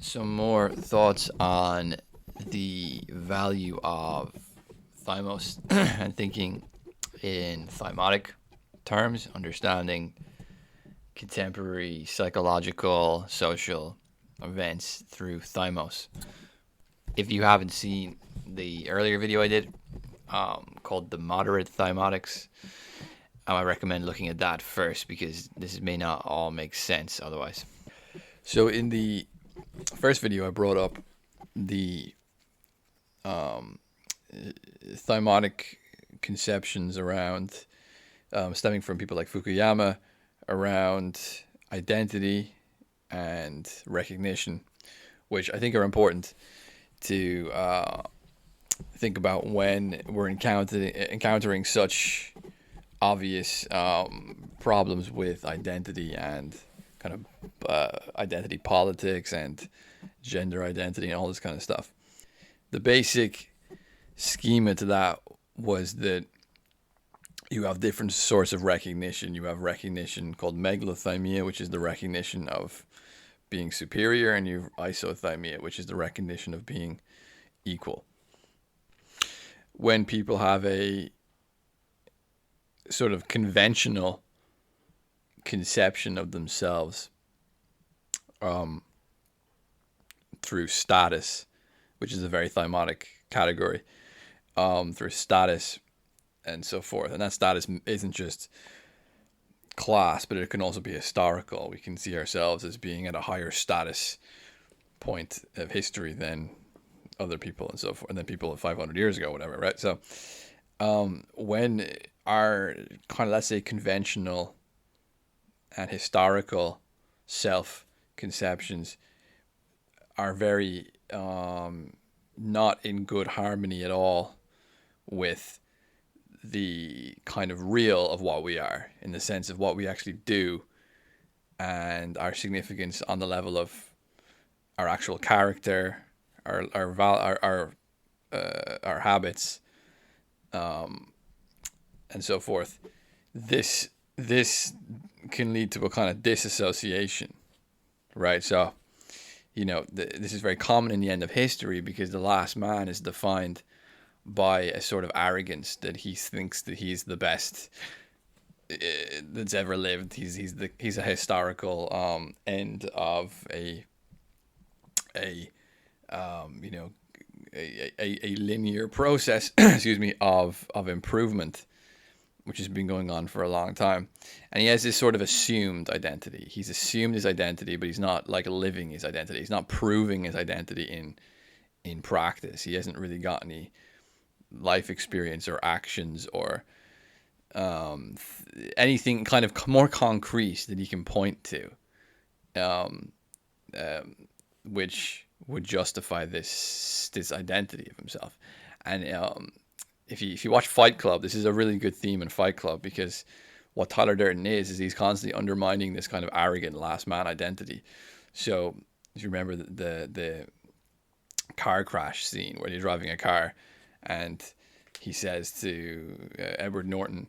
Some more thoughts on the value of thymos and thinking in thymotic terms, understanding contemporary psychological, social events through thymos. If you haven't seen the earlier video I did called the moderate thymotics, I recommend looking at that first because this may not all make sense otherwise. So in the first video, I brought up the thymotic conceptions around stemming from people like Fukuyama around identity and recognition, which I think are important to think about when we're encountering such obvious problems with identity and kind of identity politics and gender identity and all this kind of stuff. The basic schema to that was that you have different sorts of recognition. You have recognition called megalothymia, which is the recognition of being superior, and you have isothymia, which is the recognition of being equal. When people have a sort of conventional conception of themselves through status, which is a very thymotic category, through status and so forth. And that status isn't just class, but it can also be historical. We can see ourselves as being at a higher status point of history than other people and so forth, and then people 500 years ago, whatever, right? So when our kind of, let's say, conventional and historical self-conceptions are very not in good harmony at all with the kind of real of what we are, in the sense of what we actually do and our significance on the level of our actual character, our habits, and so forth. This can lead to a kind of disassociation, right? So, this is very common in the end of history because the last man is defined by a sort of arrogance that he thinks that he's the best that's ever lived. He's a historical end of a linear process, excuse me, of improvement, which has been going on for a long time. And he has this sort of assumed identity. He's assumed his identity, but he's not like living his identity. He's not proving his identity in practice. He hasn't really got any life experience or actions or anything kind of more concrete that he can point to, which would justify this identity of himself. And if you watch Fight Club, this is a really good theme in Fight Club, because what Tyler Durden is he's constantly undermining this kind of arrogant last man identity. So if you remember the car crash scene where you're driving a car and he says to Edward Norton,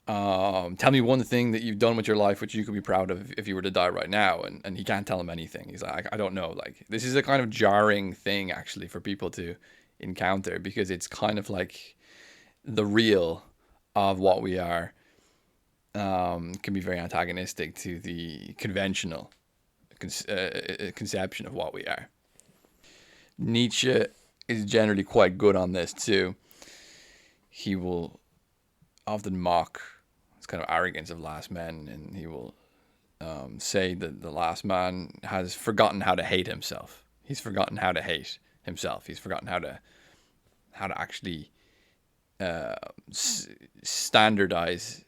tell me one thing that you've done with your life which you could be proud of if you were to die right now. And he can't tell him anything. He's like, I don't know. Like, this is a kind of jarring thing actually for people to encounter, because it's kind of like the real of what we are can be very antagonistic to the conventional conception of what we are. Nietzsche is generally quite good on this too. He will often mock this kind of arrogance of last men, and he will say that the last man has forgotten how to hate himself. He's forgotten how to hate himself. He's forgotten how to actually standardize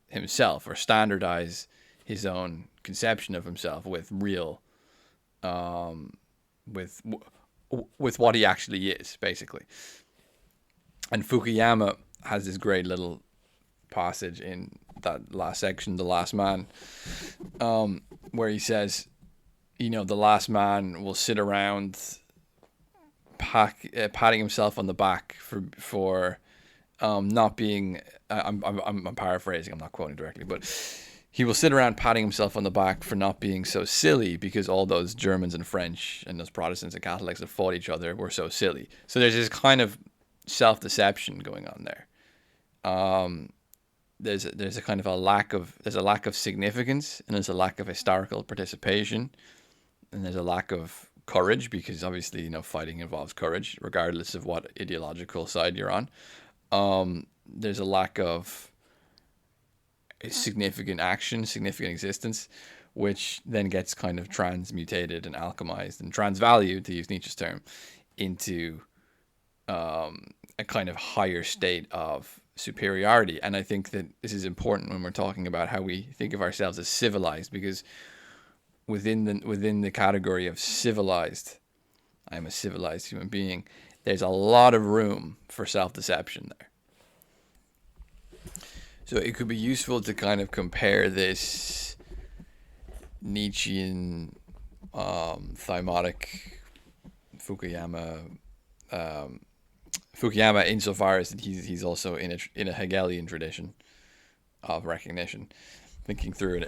himself, or standardize his own conception of himself with real, with what he actually is, basically. And Fukuyama has this great little passage in that last section, The Last Man, where he says, the last man will sit around patting himself on the back for not being. I'm paraphrasing. I'm not quoting directly, but he will sit around patting himself on the back for not being so silly because all those Germans and French and those Protestants and Catholics that fought each other were so silly. So there's this kind of self-deception going on there. There's a kind of a lack of significance, and there's a lack of historical participation, and there's a lack of courage, because obviously fighting involves courage regardless of what ideological side you're on. There's a lack of significant action, significant existence, which then gets kind of transmutated and alchemized and transvalued, to use Nietzsche's term, into a kind of higher state of superiority. And I think that this is important when we're talking about how we think of ourselves as civilized, because within the category of civilized, I'm a civilized human being, there's a lot of room for self-deception there. So it could be useful to kind of compare this Nietzschean, Thymotic, Fukuyama insofar as that he's also in a Hegelian tradition of recognition, thinking through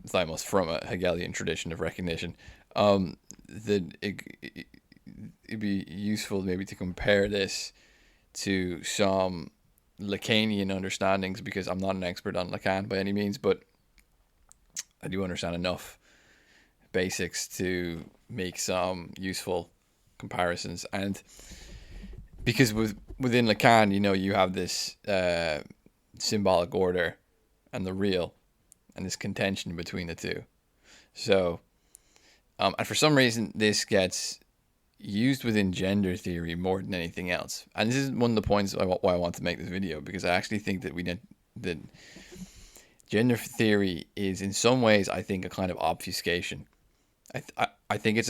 Thymos from a Hegelian tradition of recognition. That it'd be useful maybe to compare this to some Lacanian understandings, because I'm not an expert on Lacan by any means, but I do understand enough basics to make some useful comparisons. And because within Lacan, you have this symbolic order and the real, and this contention between the two. So, and for some reason, this gets used within gender theory more than anything else. And this is one of the points why I want to make this video, because I actually think that gender theory is in some ways, I think, a kind of obfuscation. I think it's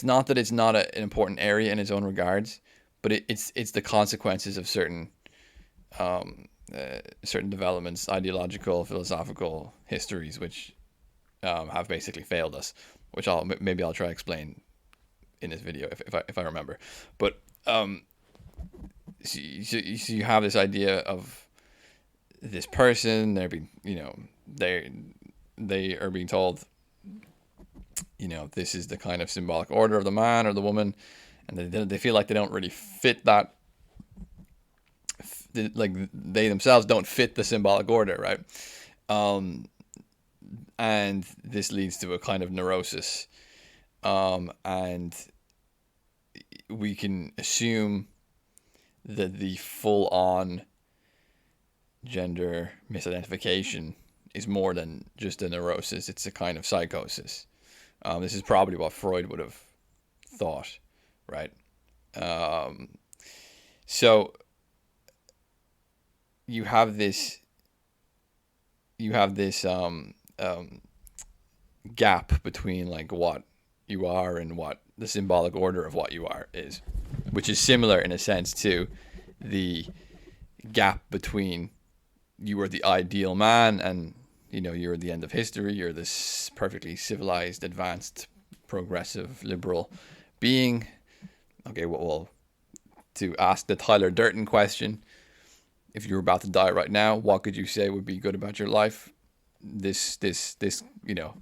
not that it's not an important area in its own regards, but it's the consequences of certain developments, ideological, philosophical histories, which have basically failed us, which I'll try to explain in this video if I remember. But so you have this idea of this person, they're being they are being told, this is the kind of symbolic order of the man or the woman, and they feel like they don't really fit that, like they themselves don't fit the symbolic order, right? And this leads to a kind of neurosis, and we can assume that the full-on gender misidentification is more than just a neurosis. It's a kind of psychosis. This is probably what Freud would have thought, right? So you have this gap between like what you are and what the symbolic order of what you are is, which is similar in a sense to the gap between you are the ideal man and you're the end of history, you're this perfectly civilized, advanced, progressive, liberal being. Okay, well, to ask the Tyler Durden question, if you were about to die right now, what could you say would be good about your life? This, there's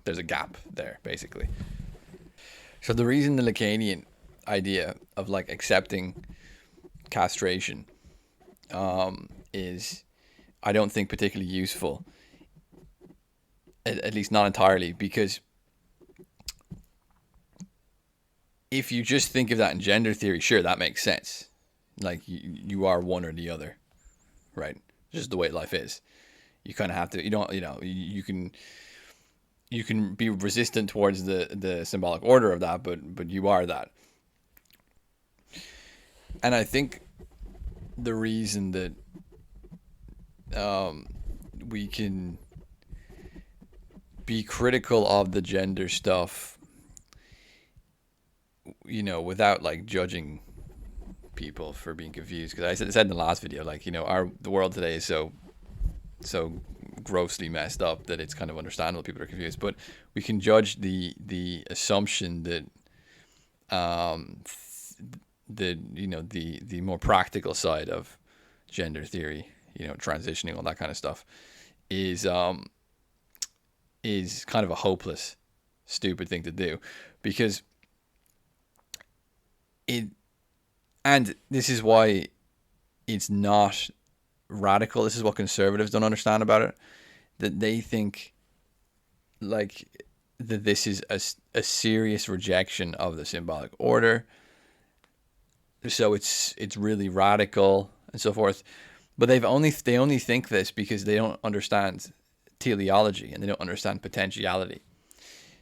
a gap there, basically. So the reason the Lacanian idea of like accepting castration is, I don't think, particularly useful, at least not entirely, because if you just think of that in gender theory, sure, that makes sense. Like you are one or the other, right? Just the way life is. You kind of have to, you can be resistant towards the symbolic order of that, but you are that. And I think the reason that we can be critical of the gender stuff, without like judging people for being confused, because I said in the last video, like, the world today is so grossly messed up that it's kind of understandable people are confused. But we can judge the assumption that the more practical side of gender theory transitioning, all that kind of stuff, is kind of a hopeless, stupid thing to do, because and this is why it's not radical. This is what conservatives don't understand about it, that they think like that this is a serious rejection of the symbolic order. So it's really radical and so forth. But they only think this because they don't understand teleology and they don't understand potentiality.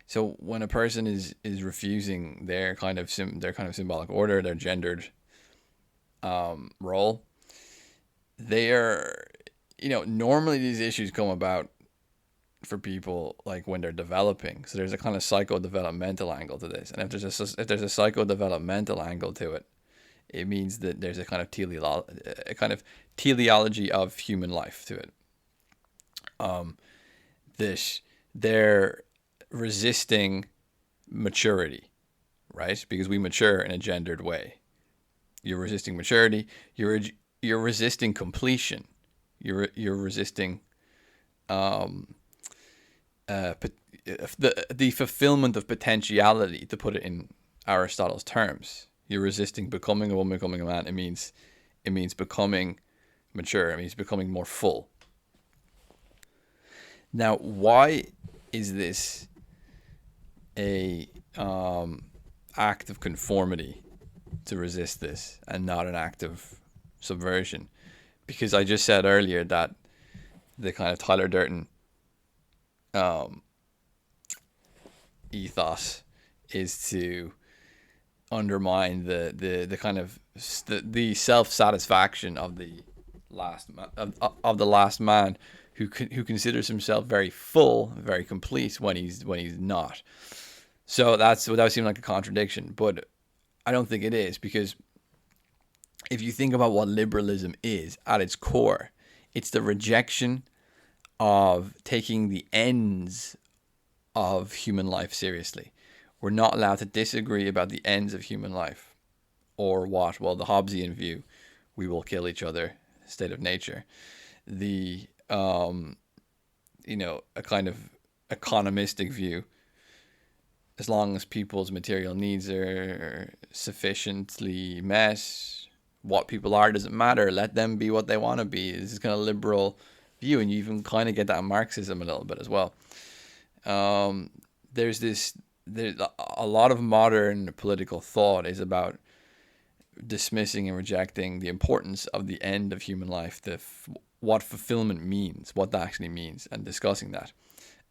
So when a person is refusing their kind of symbolic order, their gendered role, they are, normally these issues come about for people like when they're developing. So there's a kind of psycho-developmental angle to this, and if there's a psycho-developmental angle to it, it means that there's a kind of teleology of human life to it. That they're resisting maturity, right? Because we mature in a gendered way. You're resisting maturity. You're resisting completion. You're resisting the fulfillment of potentiality, to put it in Aristotle's terms. You're resisting becoming a woman, becoming a man. It means becoming mature. It means becoming more full. Now, why is this a act of conformity to resist this and not an act of subversion? Because I just said earlier that the kind of Tyler Durden ethos is to undermine the kind of the self-satisfaction of the last man who considers himself very full, very complete when he's not. So that would seem like a contradiction, but I don't think it is, because if you think about what liberalism is at its core, it's the rejection of taking the ends of human life seriously. We're not allowed to disagree about the ends of human life, or what? Well, the Hobbesian view, we will kill each other, state of nature. The a kind of economistic view, as long as people's material needs are sufficiently met, what people are doesn't matter. Let them be what they want to be. This is kind of liberal view, and you even kind of get that in Marxism a little bit as well. There's a lot of modern political thought is about dismissing and rejecting the importance of the end of human life, what fulfillment means, what that actually means, and discussing that,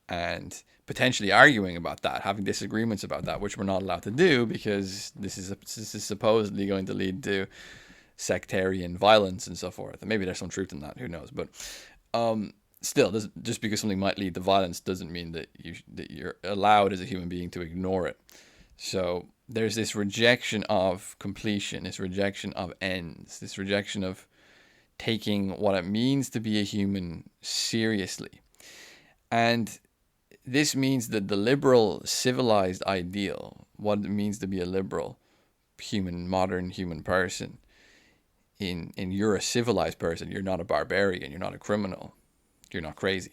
and potentially arguing about that, having disagreements about that, which we're not allowed to do because this is supposedly going to lead to sectarian violence and so forth. And maybe there's some truth in that, who knows? But still, just because something might lead to violence doesn't mean that you're allowed as a human being to ignore it. So there's this rejection of completion, this rejection of ends, this rejection of taking what it means to be a human seriously. And this means that the liberal civilized ideal, what it means to be a liberal modern human person, you're a civilized person, you're not a barbarian, you're not a criminal, you're not crazy.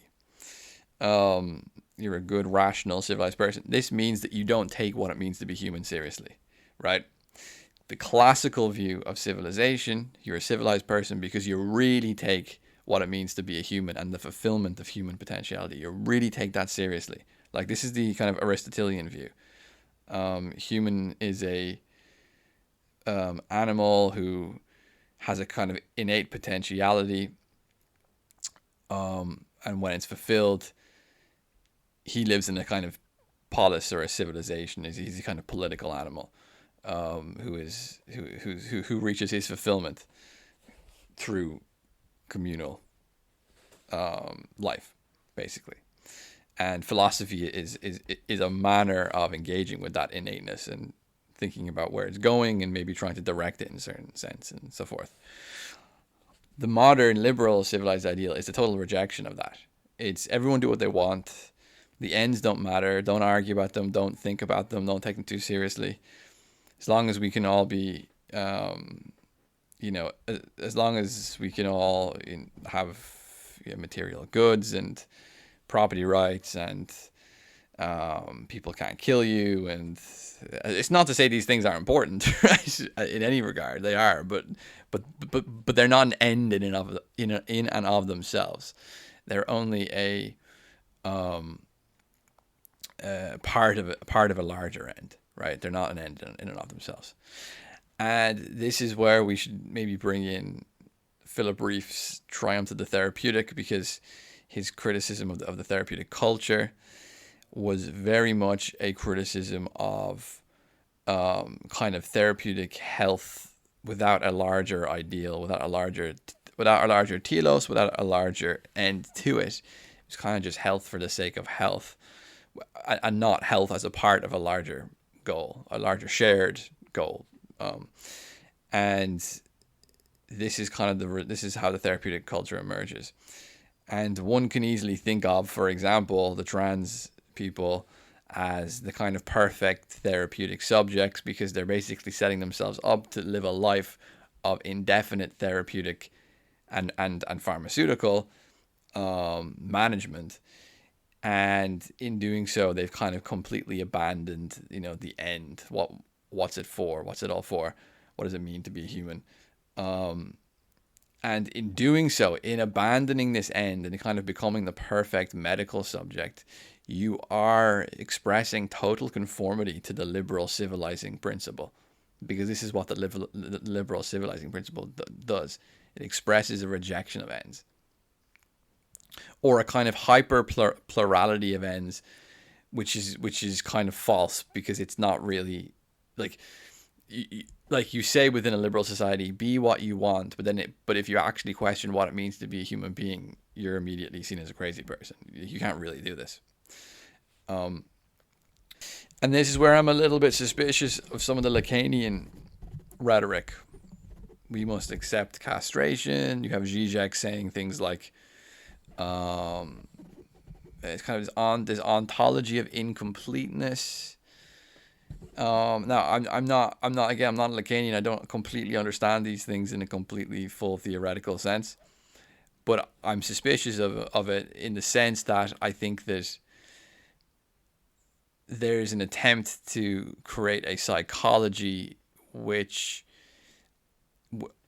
You're a good, rational, civilized person. This means that you don't take what it means to be human seriously, right? The classical view of civilization, you're a civilized person because you really take what it means to be a human and the fulfillment of human potentiality. You really take that seriously. Like, this is the kind of Aristotelian view. Human is a animal who has a kind of innate potentiality, and when it's fulfilled, he lives in a kind of polis or a civilization. He's a kind of political animal who reaches his fulfillment through communal life, basically. And philosophy is a manner of engaging with that innateness and thinking about where it's going and maybe trying to direct it in a certain sense and so forth. The modern liberal civilized ideal is a total rejection of that. It's everyone do what they want. The ends don't matter. Don't argue about them. Don't think about them. Don't take them too seriously. As long as we can all be as long as we can all have material goods and property rights, and people can't kill you, and it's not to say these things are important, right? In any regard, they are, but they're not an end in and of themselves. They're only a part of a larger end, right? They're not an end in and of themselves. And this is where we should maybe bring in Philip Reif's Triumph of the Therapeutic, because his criticism of the therapeutic culture was very much a criticism of kind of therapeutic health without a larger ideal, without a larger telos, without a larger end to it. It was kind of just health for the sake of health, and not health as a part of a larger goal, a larger shared goal. And this is kind of this is how the therapeutic culture emerges. And one can easily think of, for example, the trans people as the kind of perfect therapeutic subjects, because they're basically setting themselves up to live a life of indefinite therapeutic and pharmaceutical management. And in doing so, they've kind of completely abandoned, the end. What's it for? What's it all for? What does it mean to be a human? And in doing so, in abandoning this end and kind of becoming the perfect medical subject, you are expressing total conformity to the liberal civilizing principle, because this is what the liberal civilizing principle does. It expresses a rejection of ends, or a kind of hyper plurality of ends, which is kind of false, because it's not really like you say within a liberal society, be what you want, but if you actually question what it means to be a human being, you're immediately seen as a crazy person. You can't really do this. And this is where I'm a little bit suspicious of some of the Lacanian rhetoric. We must accept castration. You have Zizek saying things like, it's kind of this ontology of incompleteness. Now I'm not a Lacanian. I don't completely understand these things in a completely full theoretical sense, but I'm suspicious of it in the sense that I think that there's an attempt to create a psychology which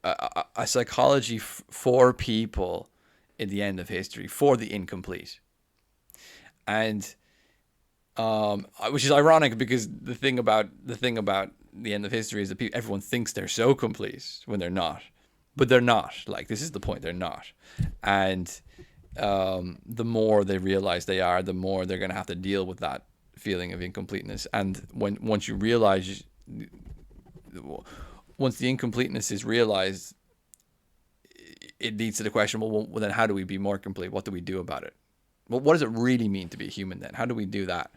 a psychology for people in the end of history, for the incomplete. And which is ironic, because the thing about the end of history is that everyone thinks they're so complete when they're not, but they're not. Like, this is the point, they're not. And the more they realize they are, the more they're going to have to deal with that feeling of incompleteness. And once you realize, once the incompleteness is realized, it leads to the question, well, then how do we be more complete? What do we do about it? Well, what does it really mean to be a human then? How do we do that?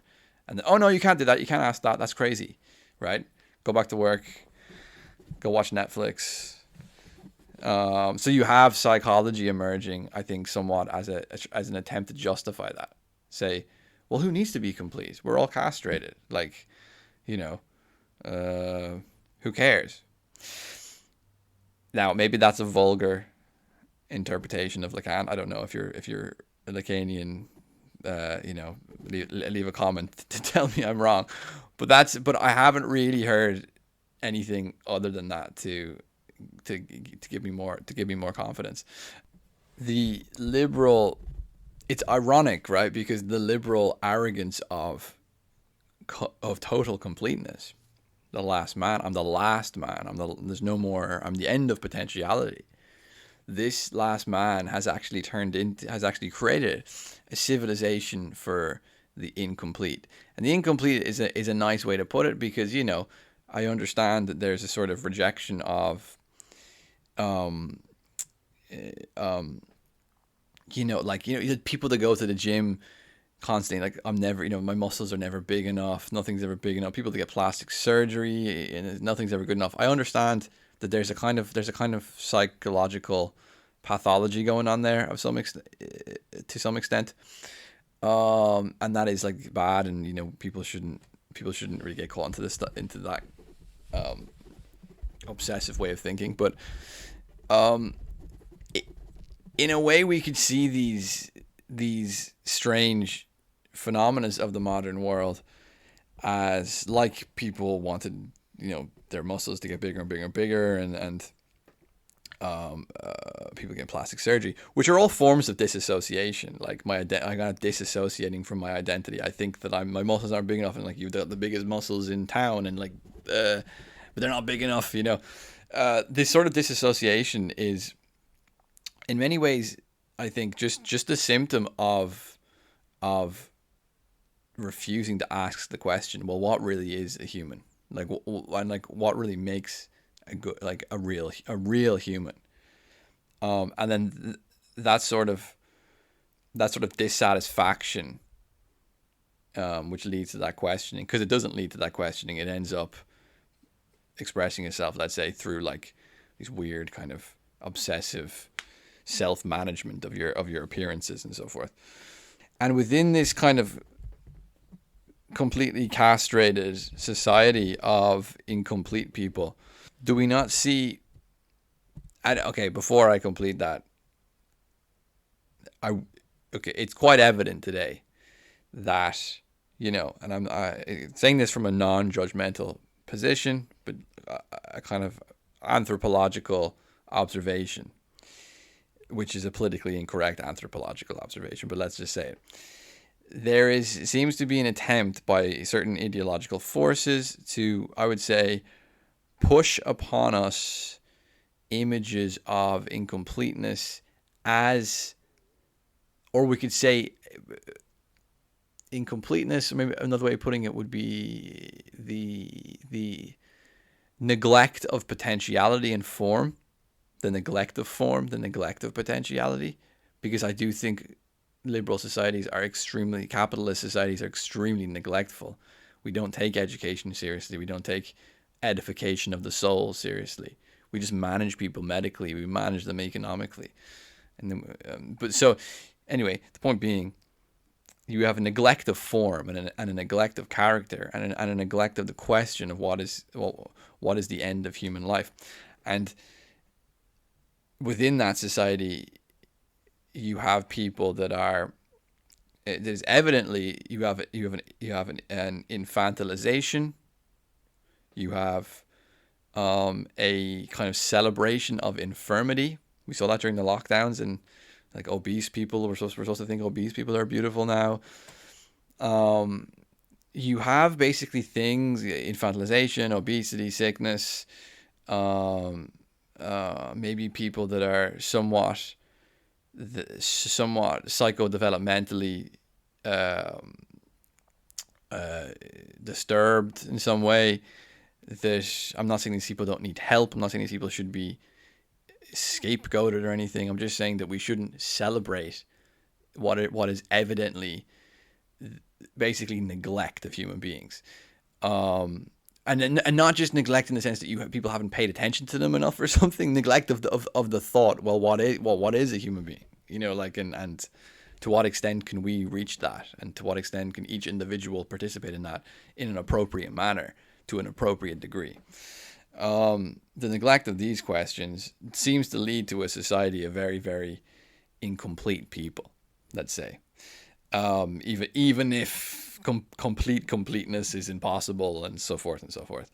And then, oh no, you can't do that. You can't ask that. That's crazy, right? Go back to work. Go watch Netflix. So you have psychology emerging, I think, somewhat as an attempt to justify that. Say, well, who needs to be complete? We're all castrated. Like, who cares? Now, maybe that's a vulgar interpretation of Lacan. I don't know if you're a Lacanian. Leave a comment to tell me I'm wrong, but I haven't really heard anything other than that to give me more confidence. The liberal, it's ironic, right? Because the liberal arrogance of total completeness, the last man. I'm the last man. There's no more. I'm the end of potentiality. This last man has actually created a civilization for the incomplete. And the incomplete is a nice way to put it, because, I understand that there's a sort of rejection of, people that go to the gym constantly, like, I'm never, my muscles are never big enough. Nothing's ever big enough. People that get plastic surgery and nothing's ever good enough. I understand that there's a kind of psychological pathology going on there to some extent, and that is like bad, and people shouldn't really get caught into that obsessive way of thinking. But um, in a way, we could see these strange phenomena of the modern world as, like, people wanted, their muscles to get bigger and bigger and bigger, and people getting plastic surgery, which are all forms of disassociation. Like I'm kind of disassociating from my identity. I think that my muscles aren't big enough, and like you've got the biggest muscles in town, and like, but they're not big enough. This sort of disassociation is, in many ways, I think just a symptom of refusing to ask the question, well, what really is a human? Like, and like, what really makes a good, like a real human? And then that sort of dissatisfaction, which leads to that questioning, because it doesn't lead to that questioning. It ends up expressing itself, let's say, through like these weird kind of obsessive self-management of your appearances and so forth. And within this kind of completely castrated society of incomplete people, do we not see? Okay, before I complete that, it's quite evident today that, and I'm saying this from a non-judgmental position, but a kind of anthropological observation, which is a politically incorrect anthropological observation, but let's just say it. Seems to be an attempt by certain ideological forces to, I would say, push upon us images of incompleteness as, or we could say incompleteness, maybe another way of putting it would be the neglect of potentiality and form, the neglect of form, the neglect of potentiality, because I do think liberal societies capitalist societies are extremely neglectful. We don't take education seriously. We don't take edification of the soul seriously. We just manage people medically. We manage them economically. And then, but so anyway, the point being, you have a neglect of form and a neglect of character and a neglect of the question of what is the end of human life. And within that society, you have people that are, there's evidently, you have an infantilization. You have a kind of celebration of infirmity. We saw that during the lockdowns, and like obese people, we're supposed to think obese people are beautiful now. You have basically things, infantilization, obesity, sickness, maybe people that are somewhat psychodevelopmentally disturbed in some way. That, I'm not saying these people don't need help. I'm not saying these people should be scapegoated or anything. I'm just saying that we shouldn't celebrate what is evidently basically neglect of human beings, and not just neglect in the sense that people haven't paid attention to them enough or something. Neglect of the thought. Well, what is a human being? And to what extent can we reach that, and to what extent can each individual participate in that in an appropriate manner, to an appropriate degree. The neglect of these questions seems to lead to a society of very, very incomplete people, let's say. Even if completeness is impossible, and so forth and so forth.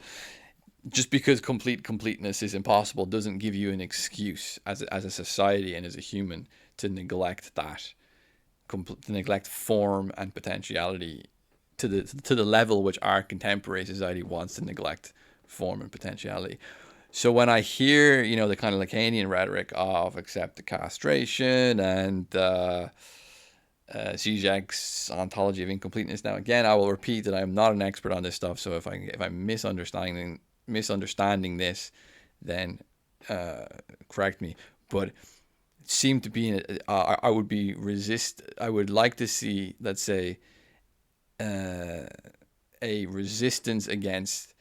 Just because completeness is impossible doesn't give you an excuse as a society and as a human to neglect that, to neglect form and potentiality to the level which our contemporary society wants to neglect form and potentiality. So when I hear, the kind of Lacanian rhetoric of accepted castration and Zizek's ontology of incompleteness, now again, I will repeat that I am not an expert on this stuff. So if I'm misunderstanding this, then correct me. But it seemed to be I would like to see, let's say, a resistance against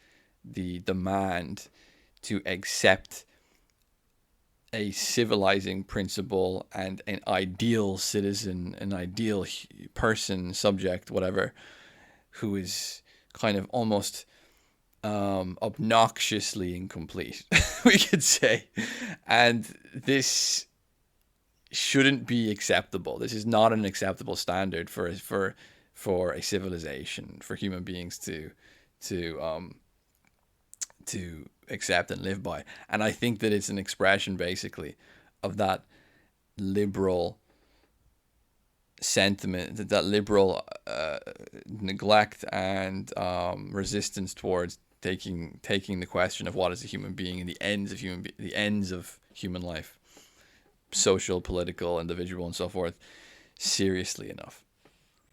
the demand to accept a civilizing principle and an ideal citizen, an ideal person, subject, whatever, who is kind of almost obnoxiously incomplete, we could say. And this shouldn't be acceptable. This is not an acceptable standard for a civilization, for human beings to to accept and live by. And I think that it's an expression basically of that liberal sentiment, that liberal neglect and resistance towards taking the question of what is a human being and the ends of human life, social, political, individual, and so forth, seriously enough.